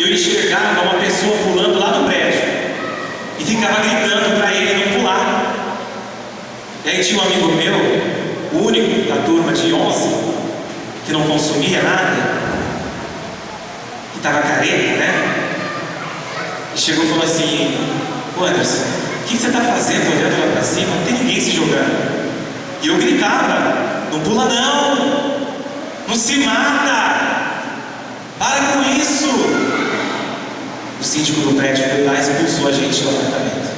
eu enxergava uma pessoa pulando lá no prédio e ficava gritando para ele não pular. E aí tinha um amigo meu, o único da turma de 11, que não consumia nada, que estava careca, né? E chegou e falou assim: ô Anderson, o que você está fazendo olhando lá para cima? Não tem ninguém se jogando. E eu gritava: não pula não, não se mata, para com isso. O síndico do prédio foi lá e expulsou a gente do apartamento.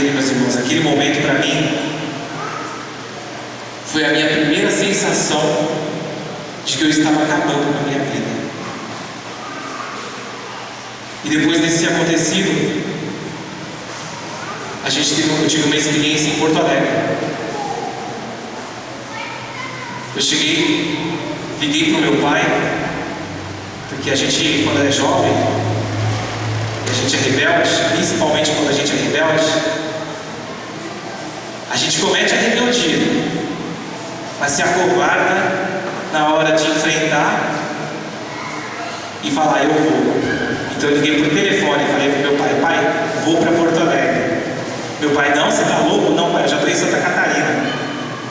Meus irmãos, aquele momento para mim foi a minha primeira sensação de que eu estava acabando com a minha vida. E depois desse acontecido, eu tive uma experiência em Porto Alegre. Eu liguei para o meu pai, porque a gente, quando é jovem, a gente é rebelde, principalmente quando a gente é rebelde, a gente comete a rebeldia, mas se acovarda na hora de enfrentar e falar: eu vou. Então eu liguei por telefone e falei para meu pai: pai, vou para Porto Alegre. Meu pai: não, você está louco? Não, pai, eu já estou em Santa Catarina,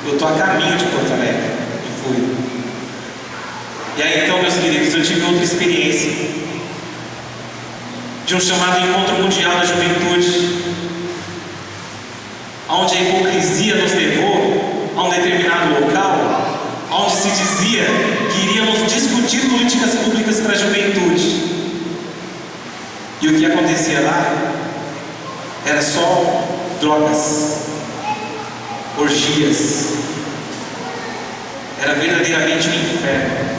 eu estou a caminho de Porto Alegre. E fui. E aí então, meus queridos, eu tive outra experiência de um chamado Encontro Mundial da Juventude, onde a hipocrisia nos levou a um determinado local, onde se dizia que iríamos discutir políticas públicas para a juventude. E o que acontecia lá era só drogas, orgias. Era verdadeiramente um inferno.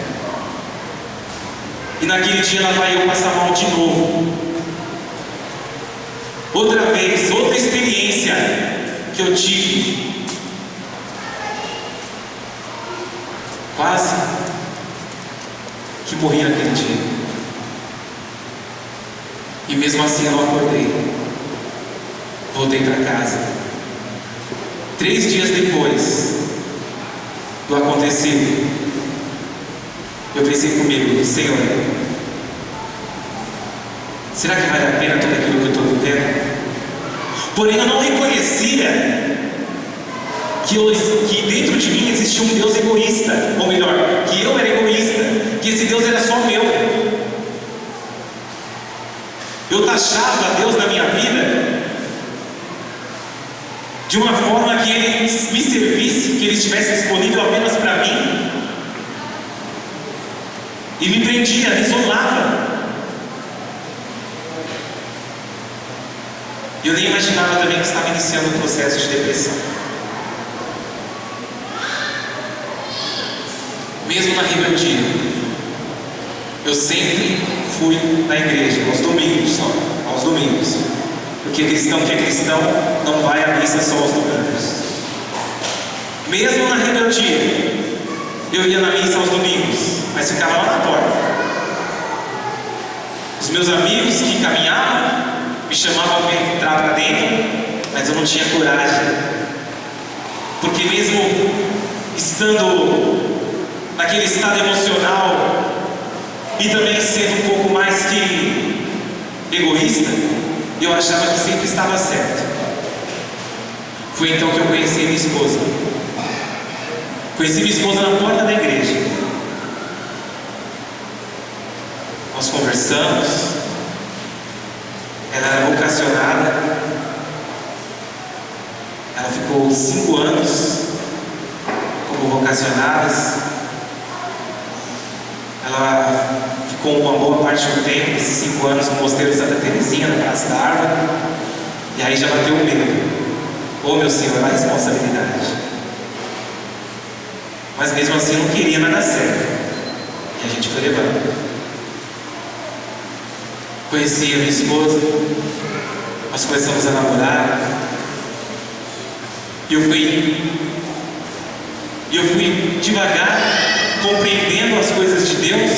E naquele dia lá vai eu passar mal de novo. Outra vez, outra experiência que eu tive. Quase que morri naquele dia. E mesmo assim eu não acordei. Voltei para casa. 3 dias depois do acontecido, eu pensei comigo: Senhor, será que vale a pena tudo aquilo que eu estou vivendo? Porém eu não reconhecia que dentro de mim existia um Deus egoísta, ou melhor, que eu era egoísta, que esse Deus era só meu. Eu taxava Deus na minha vida de uma forma que Ele me servisse, que Ele estivesse disponível apenas para mim, e me prendia, me isolava. Eu nem imaginava também que estava iniciando um processo de depressão. Mesmo na rebeldia, eu sempre fui na igreja, aos domingos só, aos domingos. Porque cristão que é cristão não vai à missa só aos domingos. Mesmo na rebeldia, eu ia na missa aos domingos, mas ficava lá na porta. Os meus amigos que caminhavam me chamavam para entrar para dentro, mas eu não tinha coragem. Porque mesmo estando naquele estado emocional e também sendo um pouco mais que egoísta, eu achava que sempre estava certo. Foi então que eu conheci minha esposa. Conheci minha esposa na porta da igreja. Nós conversamos. Ela era vocacionada. Ela ficou 5 anos como vocacionadas. Ela ficou uma boa parte do tempo, esses 5 anos, no Mosteiro Santa Teresinha, na Praça da Árvore. E aí já bateu o medo. Oh, meu Senhor, é a responsabilidade. Mas mesmo assim eu não queria nada sério. E a gente foi levando. Conheci a minha esposa, nós começamos a namorar. E eu fui devagar, compreendendo as coisas de Deus.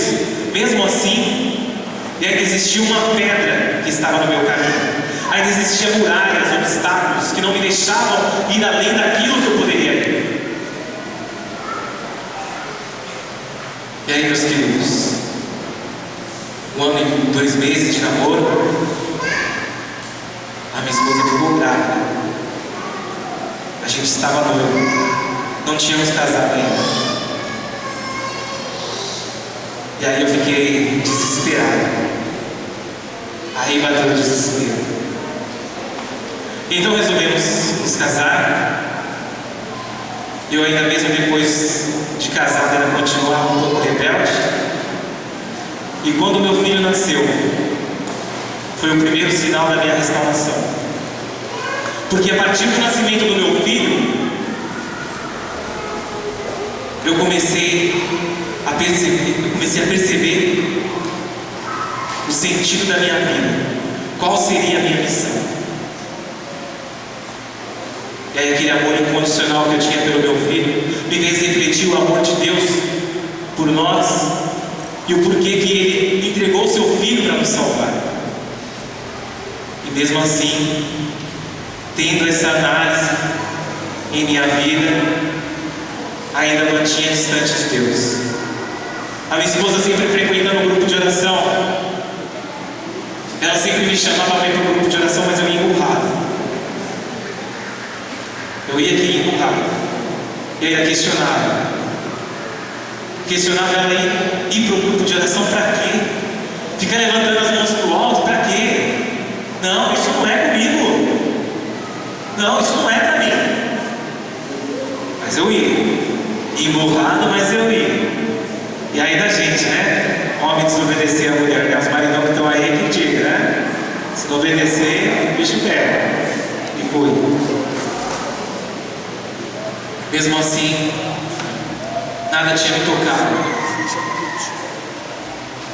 Mesmo assim, e ainda existia uma pedra que estava no meu caminho. Ainda existiam muralhas, obstáculos que não me deixavam ir além daquilo que eu poderia ir. E aí, meus queridos, 1 ano e 2 meses de namoro, a minha esposa ficou grávida. A gente estava noivo, não tínhamos casado ainda. E aí eu fiquei desesperado. Aí bateu o desespero. Então resolvemos nos casar. Eu ainda mesmo depois de casado ainda continuava um pouco rebelde. E quando meu filho nasceu, foi o primeiro sinal da minha restauração. Porque a partir do nascimento do meu filho, eu comecei a perceber o sentido da minha vida. Qual seria a minha missão? E aí aquele amor incondicional que eu tinha pelo meu filho me fez refletir o amor de Deus por nós e o porquê que Ele entregou o seu filho para nos salvar. E mesmo assim, tendo essa análise em minha vida, ainda mantinha distante de Deus. A minha esposa sempre frequentando um grupo de oração, ela sempre me chamava para ir para o grupo de oração, mas eu ia emburrado. Eu ia aqui emburrado. E ainda questionava. Questionava ela ir para o grupo de oração para quê? Ficar levantando as mãos para o alto para quê? Não, isso não é comigo. Não, isso não é para mim. Mas eu ia. Emburrado, mas eu ia. E aí da gente, né? Homem desobedecer a mulher, né? Os maridão que estão aí que diga, né? Se não obedecer, o bicho pega. E foi. Mesmo assim, nada tinha me tocado.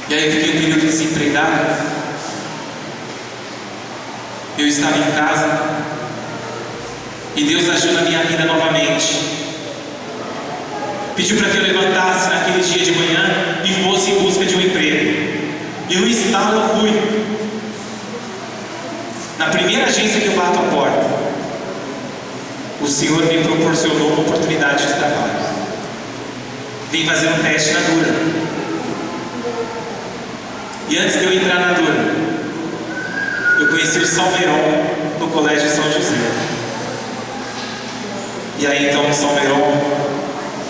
E aí eu fiquei um período desempregado. Eu estava em casa e Deus agiu na minha vida novamente. Pediu para que eu levantasse naquele dia de manhã e fosse em busca de um emprego. E no estalo eu fui. Na primeira agência que eu bato a porta, o Senhor me proporcionou uma oportunidade de trabalho. Vim fazer um teste na Dura. E antes de eu entrar na Dura, eu conheci o Salmeron no Colégio São José. E aí então o Salmeron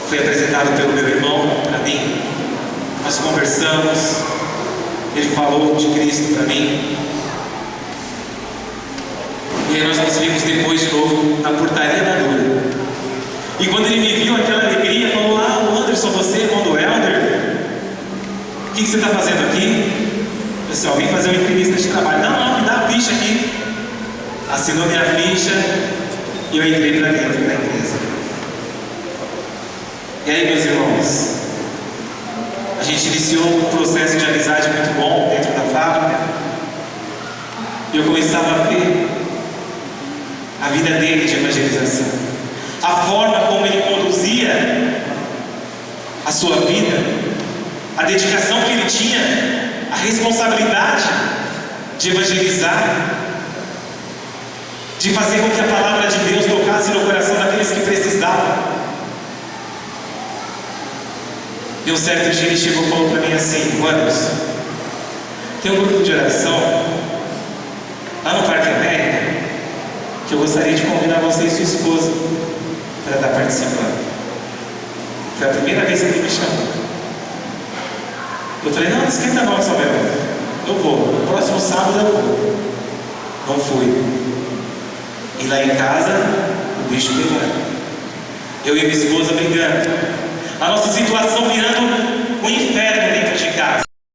foi apresentado pelo meu irmão para mim. Nós conversamos, ele falou de Cristo para mim. E aí nós nos vimos depois de novo na portaria da Dura. E quando ele me viu, aquela alegria, falou: ah, o Anderson, você é irmão do Helder? O que você está fazendo aqui? Pessoal, vim fazer uma entrevista de trabalho. Não, me dá a ficha aqui. Assinou minha ficha e eu entrei para dentro da empresa. E aí, meus irmãos, a gente iniciou um processo de amizade muito bom dentro da fábrica. E eu começava a ver a vida dele de evangelização, a forma como ele conduzia a sua vida, a dedicação que ele tinha, a responsabilidade de evangelizar, de fazer com que a palavra de Deus tocasse no coração daqueles que precisavam. E um certo dia ele chegou e falou para mim assim: Anderson, tem um grupo de oração lá no Parque América que eu gostaria de convidar você e sua esposa para estar participando. Foi a primeira vez que ele me chamou. Eu falei: não esquenta não, Samuel, eu vou, no próximo sábado eu vou. Não fui. E lá em casa o bicho pegando, eu e minha esposa brigando, a nossa situação virando um inferno dentro